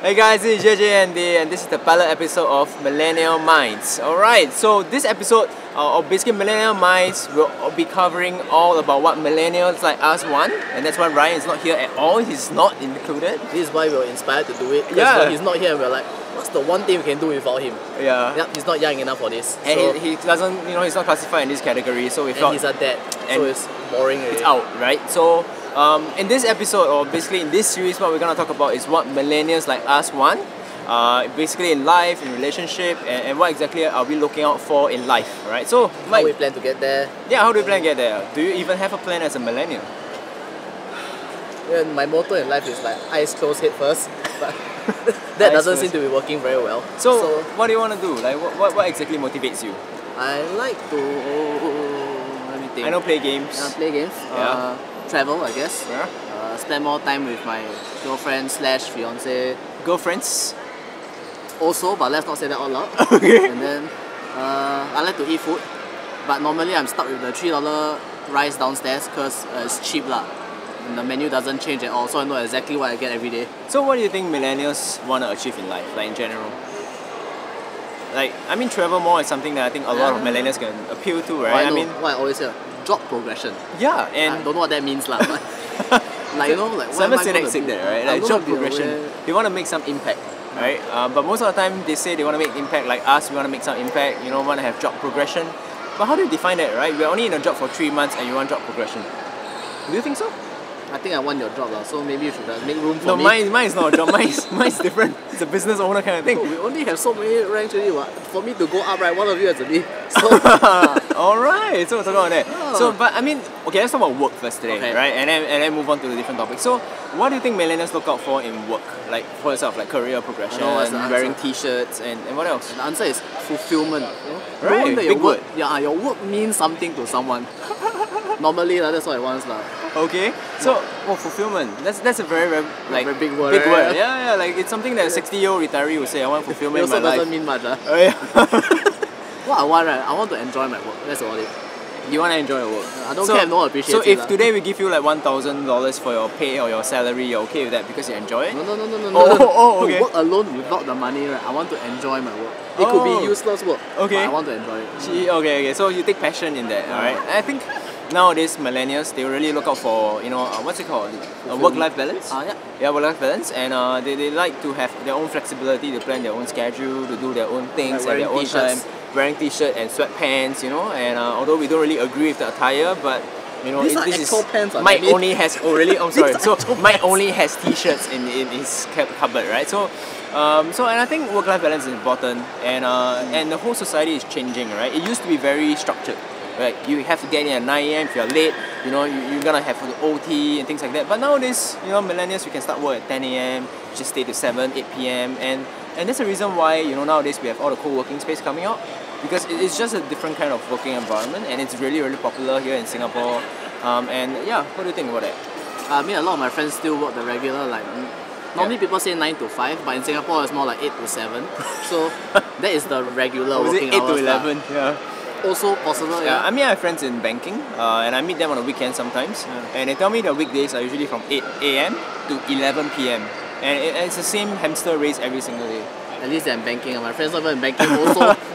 Hey guys, this is JJND and this is the pilot episode of Millennial Minds. Alright, so this episode of basically Millennial Minds will be covering all about what millennials like us want, and that's why Ryan is not here at all. He's not included. This is why we were inspired to do it. Yeah. When he's not here, we're like, what's the one thing we can do without him? Yeah. Yep, he's not young enough for this. And so, he doesn't, he's not classified in this category, so we and felt he's a dad, so it's boring already. it's out, right? So in this episode, or basically in this series, what we're gonna talk about is what millennials like us want. Basically in life, in relationship, and what exactly are we looking out for in life, right? So, Mike, how we plan to get there. Yeah, how do we plan to get there? Do you even have a plan as a millennial? Yeah, my motto in life is like eyes closed, head first, but that doesn't seem to be working very well. So what do you want to do? Like, what exactly motivates you? I like to let me think. I know play games. Play games. Yeah. Travel, I guess. Yeah. Spend more time with my girlfriend / fiance. Girlfriends. Also, but let's not say that out loud. Okay. And then I like to eat food, but normally I'm stuck with the $3 rice downstairs because it's cheap lah. And the menu doesn't change at all, so I know exactly what I get every day. So what do you think millennials want to achieve in life, like in general? Like, I mean, travel more is something that I think a lot of millennials can appeal to, right? I mean, what I always hear, job progression. Yeah, and I don't know what that means lah, but like, you know, like Simon Sinek said that, right? Like job progression, they want to make some impact, right? But most of the time they say they want to make impact. Like us, we want to make some impact. You know, want to have job progression. But how do you define that, right? We're only in a job for 3 months and you want job progression. Do you think so? I think I want your job lah, so maybe you should make room for me. No, mine is not a job. Mine's different. It's a business owner kind of thing. No, we only have so many ranks already. What? For me to go up, right? One of you has to be. So Alright, so we'll talk about that. So, but I mean, okay, let's talk about work first today, Okay. right? And then move on to the different topics. So, what do you think millennials look out for in work? Like for yourself, like career progression, I know what's the wearing answer. t-shirts, and what else? the answer is fulfillment. Right, Knowing that big your work, word. yeah, your work means something to someone. Normally, that's what it wants lah. Okay, so fulfillment. That's a very like Very big word, Big right? word. Yeah, like it's something that a 60-year-old retiree would say. I want It fulfillment in also my doesn't life. mean much. Oh yeah. What I want, right? I want to enjoy my work. That's about it. You want to enjoy your work. I don't care if no one appreciates So it if lah. today we give you like $1,000 for your pay or your salary, you're okay with that because you enjoy it? No. Oh, okay. To work alone without the money, right? I want to enjoy my work. It could be useless work, Okay. but I want to enjoy it. Okay. So you take passion in that, alright? I think nowadays millennials, they really look out for, what's it called? Work-life balance? Yeah. Yeah, work-life balance, and they like to have their own flexibility to plan their own schedule, to do their own things Like at their own wearing time. Wearing t-shirt and sweatpants, and although we don't really agree with the attire, but These are actual pants, Mike maybe. only has really. I'm sorry. These So are actual Mike pants. only has t-shirts in his cupboard, right? So, and I think work-life balance is important, and the whole society is changing, right? It used to be very structured. Right, you have to get in at 9 AM. If you're late, you're gonna have the OT and things like that. But nowadays, millennials, we can start work at 10 AM, just stay to 7, 8 PM, and that's the reason why nowadays we have all the co-working space coming out, because it's just a different kind of working environment, and it's really popular here in Singapore. And yeah, what do you think about that? I mean, a lot of my friends still work the regular, like, normally people say 9 to 5, but in Singapore it's more like 8 to 7. So that is the regular Was working it 8 to hours. 11? Yeah. Also possible, Yeah, I mean, I have friends in banking, and I meet them on the weekends sometimes, and they tell me the weekdays are usually from 8 AM to 11 PM, and it's the same hamster race every single day. At least they're in banking, and my friends not even in banking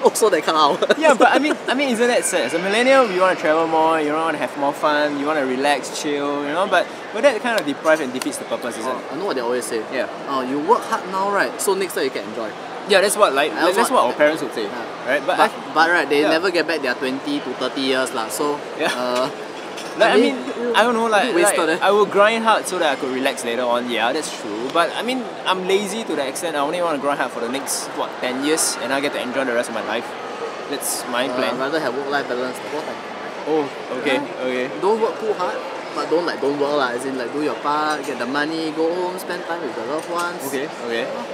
also they come out. Yeah, but I mean, isn't that sad? As a millennial, you want to travel more, you want to have more fun, you want to relax, chill, but that kind of deprives and defeats the purpose, isn't it? I know what they always say. Yeah. You work hard now, right? So next time you can enjoy. Yeah, that's what our parents would say, right? But right, they never get back their 20 to 30 years lah. So yeah. I mean, I don't know, like I will grind hard so that I could relax later on. Yeah, that's true. But I mean, I'm lazy to the extent I only want to grind hard for the next 10 years, and I get to enjoy the rest of my life. That's my plan. I'd rather have work-life balance. Oh, okay. Don't work too hard, but don't work lah. As in like do your part, get the money, go home, spend time with the loved ones. Okay.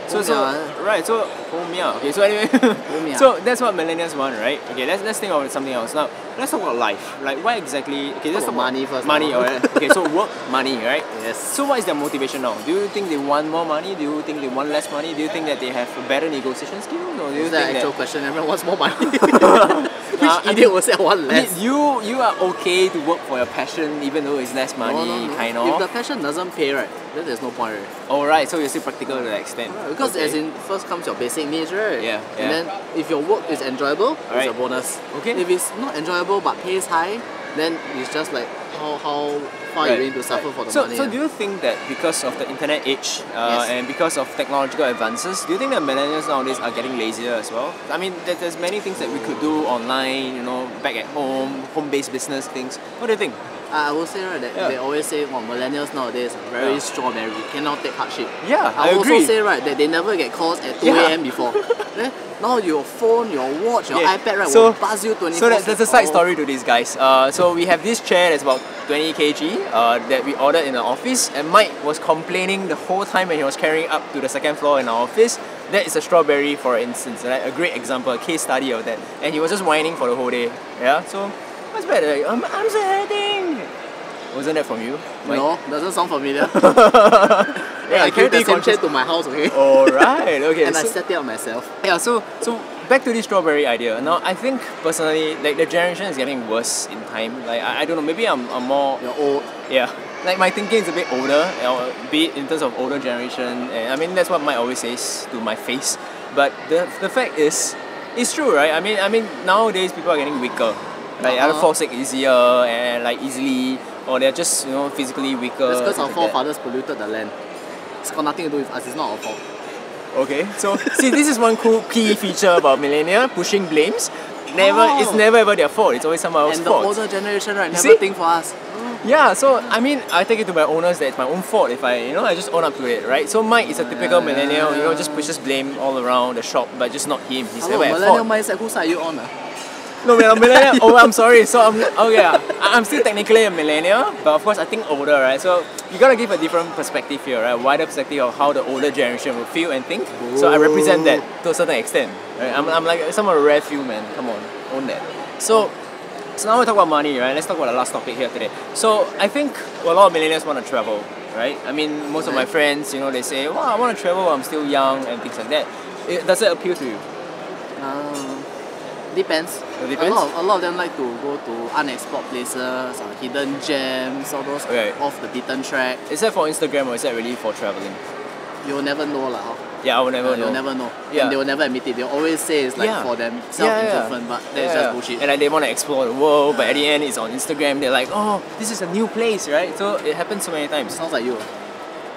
So home, yeah. Okay, so anyway, yeah. so that's what millennials want, right? Okay, let's think of something else. Now, let's talk about life. Like, what exactly? Okay, let's talk about money first. Money, alright. Okay, so work, money, right? Yes. So what is their motivation now? Do you think they want more money? Do you think they want less money? Do you think that they have a better negotiation skills? Or do you Is that think actual question? Everyone wants more money. I Idiot will say I want less. You are okay to work for your passion even though it's less money, kind of. If the passion doesn't pay, right, then there's no point, right? Alright, so you're still practical to that extent. Because as in, first comes your basic needs, right? Yeah, And then if your work is enjoyable, it's a Alright. bonus. Okay. If it's not enjoyable but pays high, then it's just like how far you're willing to suffer for the money. So do you think that because of the internet age Yes. and because of technological advances, do you think that millennials nowadays are getting lazier as well? I mean, there's many things that we could do online, you know, back at home, home-based business things. What do you think? I will say right that they always say millennials nowadays are very strawberry, cannot take hardship. Yeah, I I also agree. say right that they never get calls at 2 a.m. before. Then now your phone, your watch, your iPad right will buzz you 24/7. So there's a side story to these guys. So we have this chair that's about 20 kg that we ordered in the office, and Mike was complaining the whole time when he was carrying up to the second floor in our office. That is a strawberry, for instance, right? A great example, a case study of that. And he was just whining for the whole day. Yeah, so what's better? I'm so hurting. Wasn't that from you, Mike? No, doesn't sound familiar. Yeah, I carried the guilty same chair conscious. to my house, okay? Alright, okay. And I so- set it up myself. Yeah, so back to the strawberry idea. Now I think personally, like the generation is getting worse in time. Like I don't know, maybe I'm more You're old. yeah. Like my thinking is a bit older, be it in terms of older generation. And I mean that's what Mike always says to my face. But the fact is, it's true, right? I mean nowadays people are getting weaker. Like either fall sick easier and like easily, or they're just physically weaker. That's because our things like that. forefathers polluted the land. It's got nothing to do with us, it's not our fault. Okay, so see, this is one cool key feature about millennial pushing blames. It's never ever their fault. It's always someone else's And the fault. older generation right see? never think for us. Yeah, so I mean, I take it to my owners that it's my own fault if I just own up to it, right? So Mike is a typical millennial, just pushes blame all around the shop, but just not him. He's Hello, never at millennial fault. mindset, whose side are you on? No, we're a millennial. Oh, I'm sorry. So I'm still technically a millennial, but of course I think older, right? So you gotta give a different perspective here, right? Wider perspective of how the older generation will feel and think. So I represent that to a certain extent. Right? I'm like some of the rare few, man. Come on, own that. So now we talk about money, right? Let's talk about the last topic here today. So I think a lot of millennials want to travel, right? I mean, most of my friends, they say, "Wow, I want to travel. I'm still young," and things like that. Does it appeal to you? Depends. It depends? A lot of them like to go to unexplored places, or hidden gems, all those off the beaten track. Is that for Instagram or is that really for traveling? You'll never know lah. Yeah, I will never know. You'll never know. Yeah. And they will never admit it. They'll always say it's like for them self-improvement, but that's just bullshit. And like they want to explore the world, but at the end it's on Instagram. They're like, oh, this is a new place, right? So it happens so many times. Sounds like you.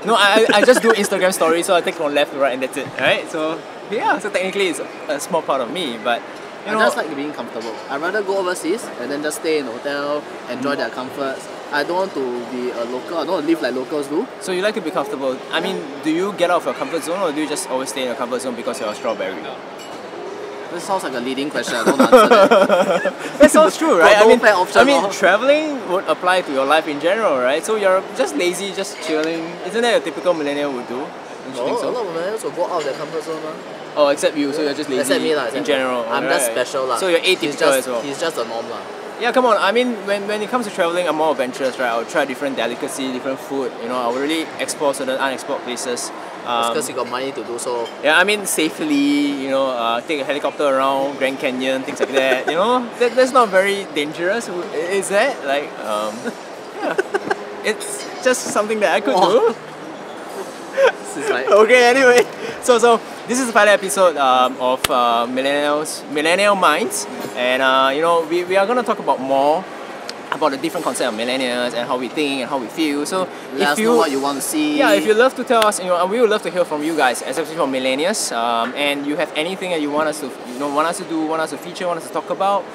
No, I just do Instagram stories, so I take from left to right and that's it, right? So yeah, so technically it's a small part of me, but I just like being comfortable. I'd rather go overseas and then just stay in a hotel, enjoy their comforts. I don't want to be a local. I don't want to live like locals do. So you like to be comfortable. I mean, do you get out of your comfort zone or do you just always stay in your comfort zone because you're a strawberry? This sounds like a leading question. I don't answer that. That sounds true, right? No fair option, traveling would apply to your life in general, right? So you're just lazy, just chilling. Isn't that a typical millennial would do? Don't you think A so? lot of millennials will go out of their comfort zone. Oh, except you, so you're just lazy Except me lah. in general. I'm right? just special lah. So you're atypical as well. He's just a norm lah. Yeah, come on. I mean, when it comes to traveling, I'm more adventurous, right? I'll try different delicacy, different food. I will really explore certain unexplored places. It's because you got money to do so. Yeah, I mean safely. Take a helicopter around Grand Canyon, things like that. That's not very dangerous. Is that like? Yeah, it's just something that I could do. This is like Okay, anyway, so this is the final episode of Millennial Minds, and we are gonna talk about more about the different concept of millennials and how we think and how we feel. So let us know what you want to see. yeah, if you love to tell us, we would love to hear from you guys, especially from millennials. And you have anything that you want us to, want us to do, want us to feature, want us to talk about,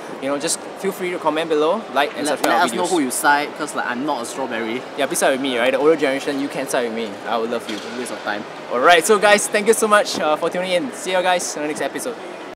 just feel free to comment below, like and subscribe Let our us know videos. who you side, because I'm not a strawberry. Yeah, please side with me, right? The older generation, you can side with me. I would love you. Waste of time. Alright, so guys, thank you so much for tuning in. See you guys in the next episode.